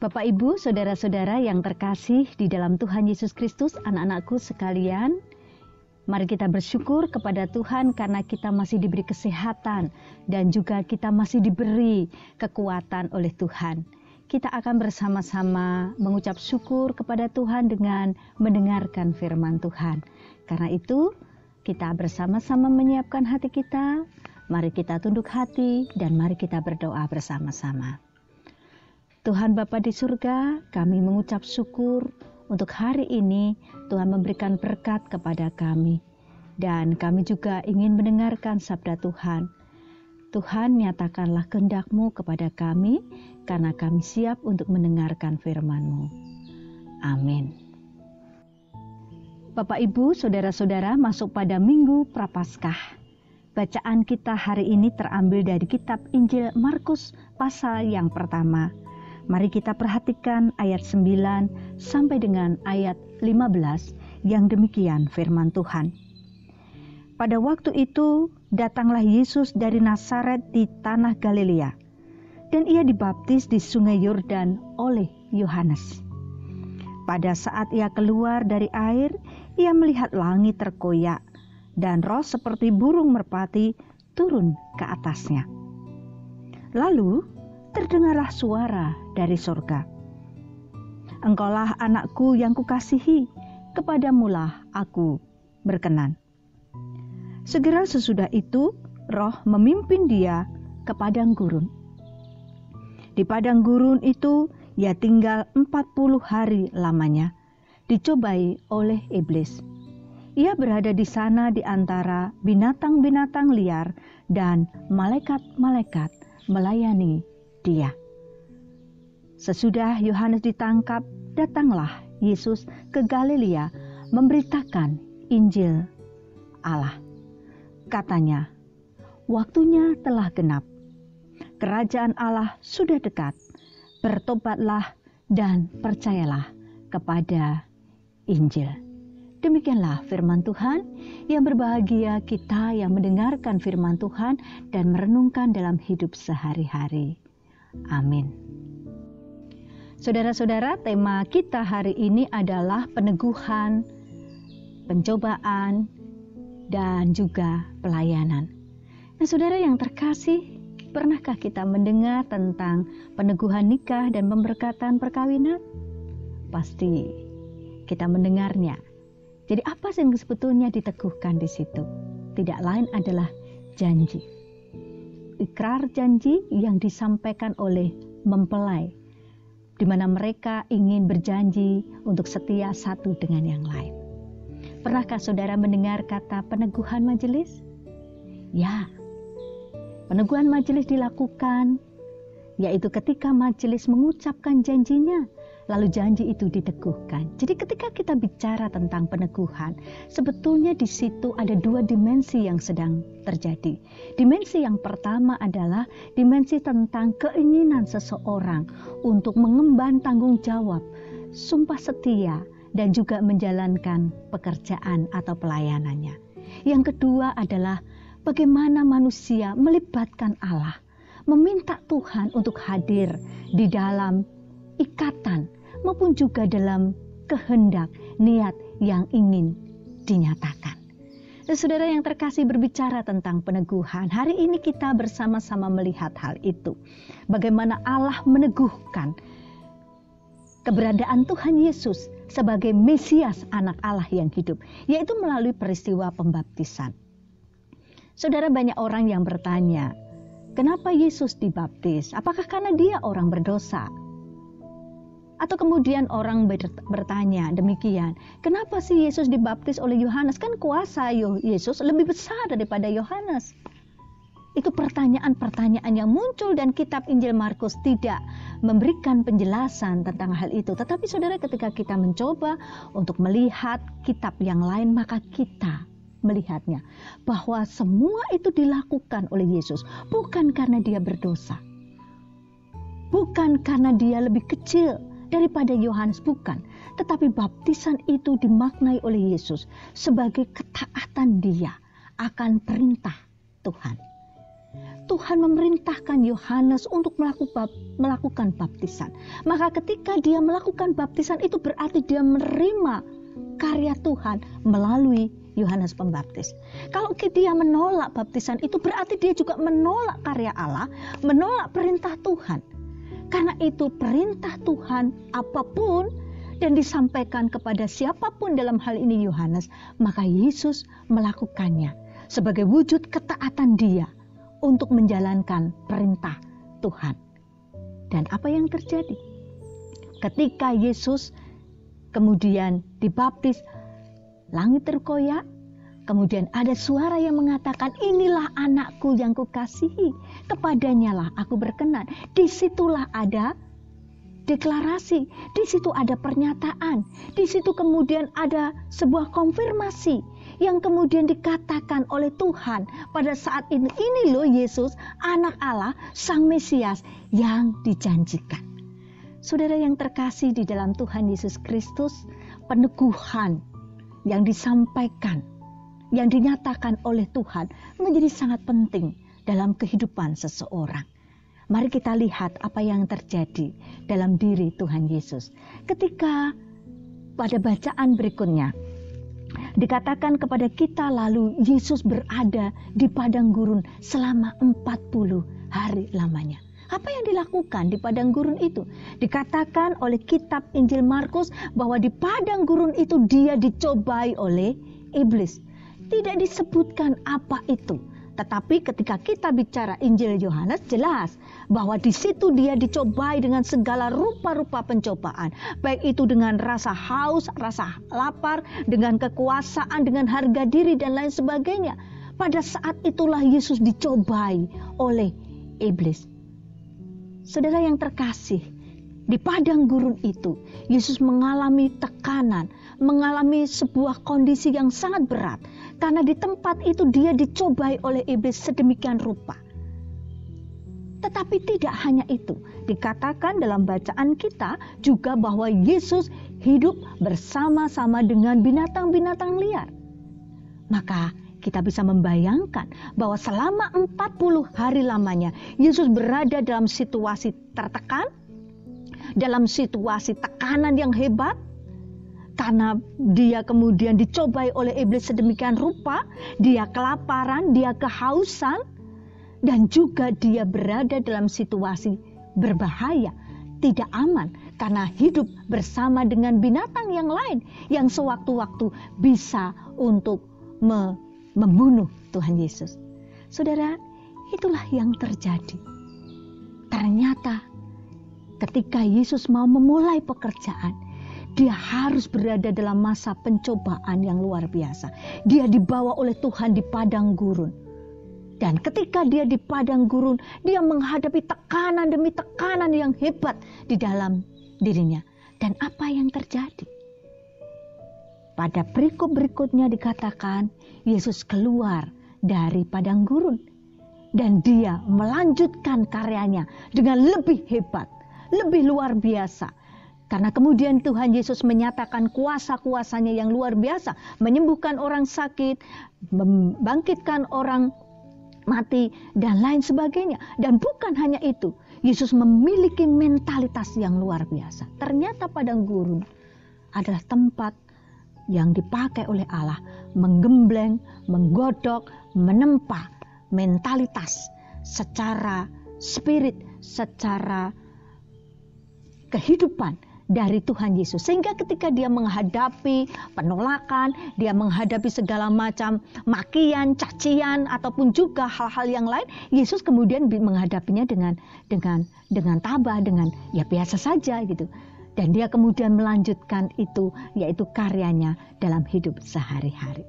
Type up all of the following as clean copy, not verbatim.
Bapak, Ibu, saudara-saudara yang terkasih di dalam Tuhan Yesus Kristus, anak-anakku sekalian, mari kita bersyukur kepada Tuhan karena kita masih diberi kesehatan dan juga kita masih diberi kekuatan oleh Tuhan. Kita akan bersama-sama mengucap syukur kepada Tuhan dengan mendengarkan firman Tuhan. Karena itu, kita bersama-sama menyiapkan hati kita, mari kita tunduk hati dan mari kita berdoa bersama-sama. Tuhan Bapa di surga, kami mengucap syukur untuk hari ini Tuhan memberikan berkat kepada kami. Dan kami juga ingin mendengarkan sabda Tuhan. Tuhan, nyatakanlah kehendak-Mu kepada kami, karena kami siap untuk mendengarkan firman-Mu. Amin. Bapak, Ibu, saudara-saudara, masuk pada Minggu Prapaskah. Bacaan kita hari ini terambil dari kitab Injil Markus pasal yang pertama. Mari kita perhatikan ayat 9 sampai dengan ayat 15 yang demikian firman Tuhan. Pada waktu itu datanglah Yesus dari Nazaret di tanah Galilea, dan ia dibaptis di sungai Yordan oleh Yohanes. Pada saat ia keluar dari air, ia melihat langit terkoyak, dan roh seperti burung merpati turun ke atasnya. Lalu terdengarlah suara dari surga. Engkaulah anakku yang kukasihi, kepadamulah aku berkenan. Segera sesudah itu, roh memimpin dia ke padang gurun. Di padang gurun itu, ia tinggal 40 hari lamanya, dicobai oleh iblis. Ia berada di sana di antara binatang-binatang liar dan malaikat-malaikat melayani dia. Sesudah Yohanes ditangkap, datanglah Yesus ke Galilea memberitakan Injil Allah. Katanya, waktunya telah genap. Kerajaan Allah sudah dekat. Bertobatlah dan percayalah kepada Injil. Demikianlah firman Tuhan. Yang berbahagia kita yang mendengarkan firman Tuhan dan merenungkan dalam hidup sehari-hari. Amin. Saudara-saudara, tema kita hari ini adalah peneguhan, pencobaan, dan juga pelayanan. Nah, saudara yang terkasih, pernahkah kita mendengar tentang peneguhan nikah dan pemberkatan perkawinan? Pasti kita mendengarnya. Jadi apa sih yang sebetulnya diteguhkan di situ? Tidak lain adalah janji. Ikrar janji yang disampaikan oleh mempelai, di mana mereka ingin berjanji untuk setia satu dengan yang lain. Pernahkah saudara mendengar kata peneguhan majelis? Ya, peneguhan majelis dilakukan, yaitu ketika majelis mengucapkan janjinya, lalu janji itu diteguhkan. Jadi ketika kita bicara tentang peneguhan, sebetulnya di situ ada dua dimensi yang sedang terjadi. Dimensi yang pertama adalah dimensi tentang keinginan seseorang untuk mengemban tanggung jawab, sumpah setia, dan juga menjalankan pekerjaan atau pelayanannya. Yang kedua adalah bagaimana manusia melibatkan Allah, meminta Tuhan untuk hadir di dalam ikatan maupun juga dalam kehendak, niat yang ingin dinyatakan. Dan saudara yang terkasih, berbicara tentang peneguhan, hari ini kita bersama-sama melihat hal itu. Bagaimana Allah meneguhkan keberadaan Tuhan Yesus sebagai Mesias, anak Allah yang hidup, yaitu melalui peristiwa pembaptisan. Saudara, banyak orang yang bertanya, kenapa Yesus dibaptis? Apakah karena dia orang berdosa? Atau kemudian orang bertanya demikian, kenapa sih Yesus dibaptis oleh Yohanes? Kan kuasa Yesus lebih besar daripada Yohanes. Itu pertanyaan-pertanyaan yang muncul dan kitab Injil Markus tidak memberikan penjelasan tentang hal itu. Tetapi saudara, ketika kita mencoba untuk melihat kitab yang lain, maka kita melihatnya bahwa semua itu dilakukan oleh Yesus bukan karena dia berdosa, bukan karena dia lebih kecil daripada Yohanes, bukan. Tetapi baptisan itu dimaknai oleh Yesus sebagai ketaatan dia akan perintah Tuhan. Tuhan memerintahkan Yohanes untuk melakukan baptisan. Maka ketika dia melakukan baptisan itu berarti dia menerima karya Tuhan melalui Yohanes Pembaptis. Kalau dia menolak baptisan itu berarti dia juga menolak karya Allah, menolak perintah Tuhan. Karena itu perintah Tuhan apapun dan disampaikan kepada siapapun dalam hal ini Yohanes, maka Yesus melakukannya sebagai wujud ketaatan dia untuk menjalankan perintah Tuhan. Dan apa yang terjadi? Ketika Yesus kemudian dibaptis, langit terkoyak, kemudian ada suara yang mengatakan, inilah anakku yang kukasihi, kepadanya lah aku berkenan. Disitulah ada deklarasi, di situ ada pernyataan, di situ kemudian ada sebuah konfirmasi yang kemudian dikatakan oleh Tuhan pada saat ini loh Yesus, anak Allah, Sang Mesias yang dijanjikan. Saudara yang terkasih di dalam Tuhan Yesus Kristus, peneguhan yang disampaikan, yang dinyatakan oleh Tuhan menjadi sangat penting dalam kehidupan seseorang. Mari kita lihat apa yang terjadi dalam diri Tuhan Yesus. Ketika pada bacaan berikutnya, dikatakan kepada kita lalu Yesus berada di padang gurun selama 40 hari lamanya. Apa yang dilakukan di padang gurun itu? Dikatakan oleh kitab Injil Markus bahwa di padang gurun itu dia dicobai oleh iblis. Tidak disebutkan apa itu. Tetapi ketika kita bicara Injil Yohanes, jelas bahwa di situ dia dicobai dengan segala rupa-rupa pencobaan. Baik itu dengan rasa haus, rasa lapar, dengan kekuasaan, dengan harga diri dan lain sebagainya. Pada saat itulah Yesus dicobai oleh iblis. Saudara yang terkasih, di padang gurun itu Yesus mengalami tekanan, mengalami sebuah kondisi yang sangat berat. Karena di tempat itu dia dicobai oleh iblis sedemikian rupa. Tetapi tidak hanya itu. Dikatakan dalam bacaan kita juga bahwa Yesus hidup bersama-sama dengan binatang-binatang liar. Maka kita bisa membayangkan bahwa selama 40 hari lamanya Yesus berada dalam situasi tertekan, dalam situasi tekanan yang hebat. Karena dia kemudian dicobai oleh iblis sedemikian rupa, dia kelaparan, dia kehausan, dan juga dia berada dalam situasi berbahaya, tidak aman, karena hidup bersama dengan binatang yang lain, yang sewaktu-waktu bisa untuk membunuh Tuhan Yesus. Saudara, itulah yang terjadi. Ternyata ketika Yesus mau memulai pekerjaan, dia harus berada dalam masa pencobaan yang luar biasa. Dia dibawa oleh Tuhan di padang gurun. Dan ketika dia di padang gurun, dia menghadapi tekanan demi tekanan yang hebat di dalam dirinya. Dan apa yang terjadi? Pada perikop berikutnya dikatakan, Yesus keluar dari padang gurun. Dan dia melanjutkan karyanya dengan lebih hebat, lebih luar biasa. Karena kemudian Tuhan Yesus menyatakan kuasa-kuasanya yang luar biasa. Menyembuhkan orang sakit, membangkitkan orang mati, dan lain sebagainya. Dan bukan hanya itu, Yesus memiliki mentalitas yang luar biasa. Ternyata padang gurun adalah tempat yang dipakai oleh Allah. Menggembleng, menggodok, menempa mentalitas secara spirit, secara kehidupan dari Tuhan Yesus. Sehingga ketika dia menghadapi penolakan, dia menghadapi segala macam makian, cacian, ataupun juga hal-hal yang lain, Yesus kemudian menghadapinya dengan tabah, dengan ya biasa saja gitu. Dan dia kemudian melanjutkan itu, yaitu karyanya dalam hidup sehari-hari.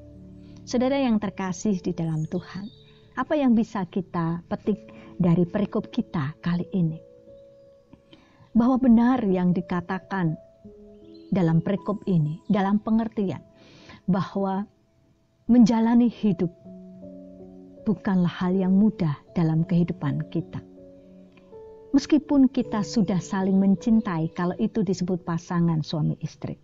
Saudara yang terkasih di dalam Tuhan, apa yang bisa kita petik dari perikop kita kali ini? Bahwa benar yang dikatakan dalam perikop ini, dalam pengertian bahwa menjalani hidup bukanlah hal yang mudah dalam kehidupan kita. Meskipun kita sudah saling mencintai, kalau itu disebut pasangan suami istri,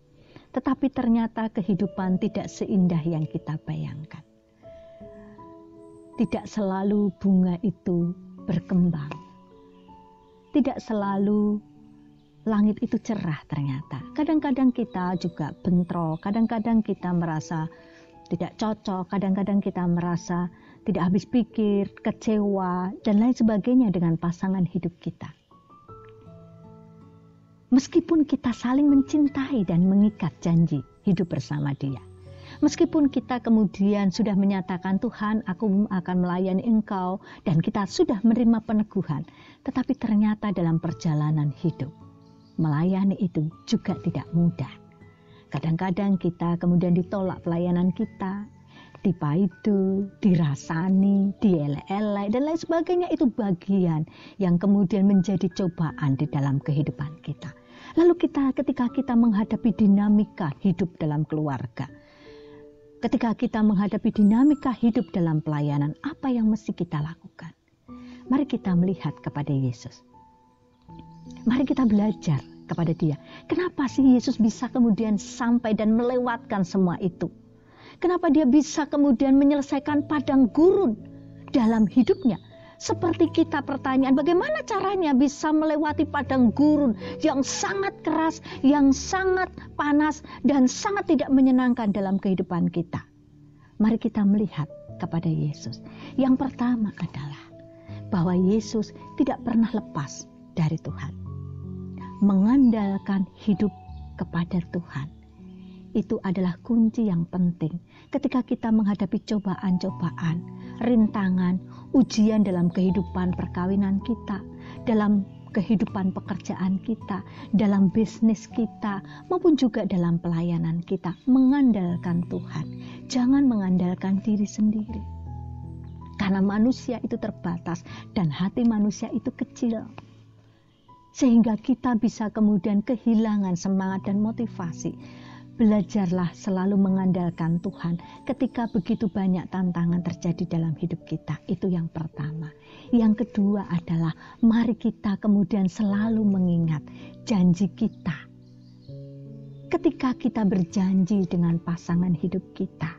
tetapi ternyata kehidupan tidak seindah yang kita bayangkan. tidak selalu bunga itu berkembang. Tidak selalu langit itu cerah ternyata. Kadang-kadang kita juga bentrok, kadang-kadang kita merasa tidak cocok, kadang-kadang kita merasa tidak habis pikir, kecewa, dan lain sebagainya dengan pasangan hidup kita. Meskipun kita saling mencintai dan mengikat janji hidup bersama Dia. Meskipun kita kemudian sudah menyatakan, Tuhan, aku akan melayani Engkau, dan kita sudah menerima peneguhan, tetapi ternyata dalam perjalanan hidup, melayani itu juga tidak mudah. Kadang-kadang kita kemudian ditolak pelayanan kita, dipaidu, dirasani, dielek-elek, dan lain sebagainya. Itu bagian yang kemudian menjadi cobaan di dalam kehidupan kita. Lalu ketika kita menghadapi dinamika hidup dalam keluarga, ketika kita menghadapi dinamika hidup dalam pelayanan, apa yang mesti kita lakukan? Mari kita melihat kepada Yesus. Mari kita belajar kepada Dia. Kenapa sih Yesus bisa kemudian sampai dan melewatkan semua itu? Kenapa Dia bisa kemudian menyelesaikan padang gurun dalam hidupnya? Seperti kita pertanyaan, bagaimana caranya bisa melewati padang gurun yang sangat keras, yang sangat panas, dan sangat tidak menyenangkan dalam kehidupan kita? Mari kita melihat kepada Yesus. Yang pertama adalah bahwa Yesus tidak pernah lepas dari Tuhan. Mengandalkan hidup kepada Tuhan. Itu adalah kunci yang penting ketika kita menghadapi cobaan-cobaan, rintangan, ujian dalam kehidupan perkawinan kita, dalam kehidupan pekerjaan kita, dalam bisnis kita, maupun juga dalam pelayanan kita. Mengandalkan Tuhan, jangan mengandalkan diri sendiri. Karena manusia itu terbatas dan hati manusia itu kecil. Sehingga kita bisa kemudian kehilangan semangat dan motivasi. Belajarlah selalu mengandalkan Tuhan ketika begitu banyak tantangan terjadi dalam hidup kita. Itu yang pertama. Yang kedua adalah mari kita kemudian selalu mengingat janji kita. Ketika kita berjanji dengan pasangan hidup kita,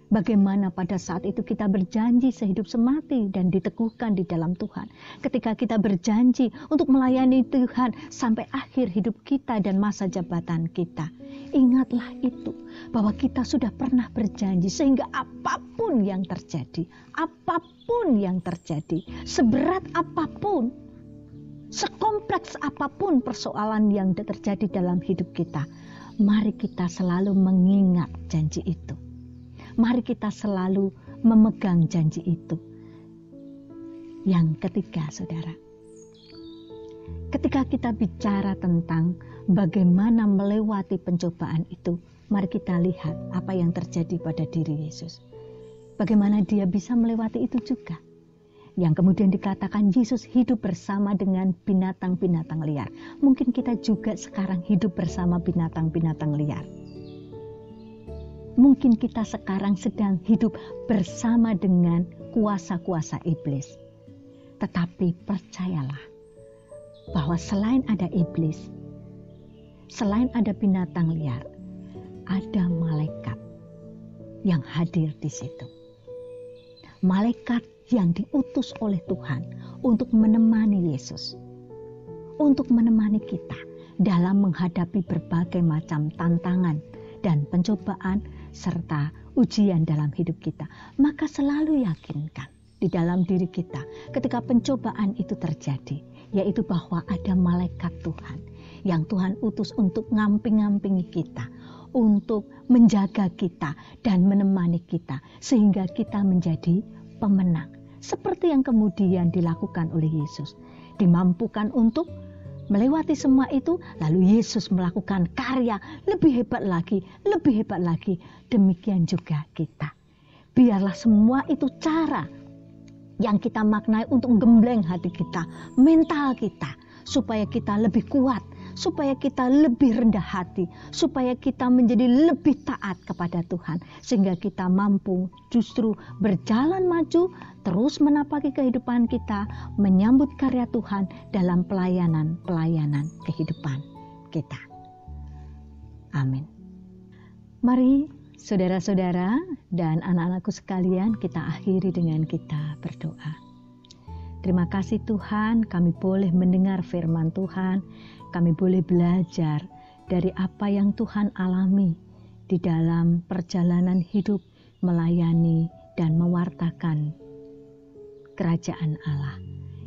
bagaimana pada saat itu kita berjanji sehidup semati dan diteguhkan di dalam Tuhan. Ketika kita berjanji untuk melayani Tuhan sampai akhir hidup kita dan masa jabatan kita. Ingatlah itu, bahwa kita sudah pernah berjanji sehingga apapun yang terjadi, seberat apapun, sekompleks apapun persoalan yang terjadi dalam hidup kita, mari kita selalu mengingat janji itu. Mari kita selalu memegang janji itu. Yang ketiga, saudara, ketika kita bicara tentang bagaimana melewati pencobaan itu, mari kita lihat apa yang terjadi pada diri Yesus. Bagaimana Dia bisa melewati itu juga. Yang kemudian dikatakan Yesus hidup bersama dengan binatang-binatang liar. Mungkin kita juga sekarang hidup bersama binatang-binatang liar. Mungkin kita sekarang sedang hidup bersama dengan kuasa-kuasa iblis. Tetapi percayalah bahwa selain ada iblis, selain ada binatang liar, ada malaikat yang hadir di situ. Malaikat yang diutus oleh Tuhan untuk menemani Yesus, untuk menemani kita dalam menghadapi berbagai macam tantangan dan pencobaan serta ujian dalam hidup kita. Maka selalu yakinkan di dalam diri kita ketika pencobaan itu terjadi, yaitu bahwa ada malaikat Tuhan yang Tuhan utus untuk ngamping-ngampingi kita, untuk menjaga kita dan menemani kita sehingga kita menjadi pemenang. Seperti yang kemudian dilakukan oleh Yesus, dimampukan untuk melewati semua itu, lalu Yesus melakukan karya lebih hebat lagi. Demikian juga kita. Biarlah semua itu cara yang kita maknai untuk menggembleng hati kita, mental kita, supaya kita lebih kuat, supaya kita lebih rendah hati, supaya kita menjadi lebih taat kepada Tuhan, sehingga kita mampu justru berjalan maju, terus menapaki kehidupan kita, menyambut karya Tuhan dalam pelayanan kehidupan kita. Amin. Mari Saudara-saudara dan anak-anakku sekalian, kita akhiri dengan kita berdoa. Terima kasih Tuhan, kami boleh mendengar firman Tuhan, kami boleh belajar dari apa yang Tuhan alami di dalam perjalanan hidup melayani dan mewartakan kerajaan Allah.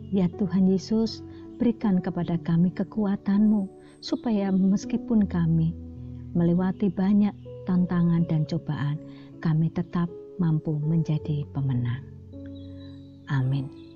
Ya Tuhan Yesus, berikan kepada kami kekuatan-Mu, supaya meskipun kami melewati banyak tantangan dan cobaan, kami tetap mampu menjadi pemenang. Amin.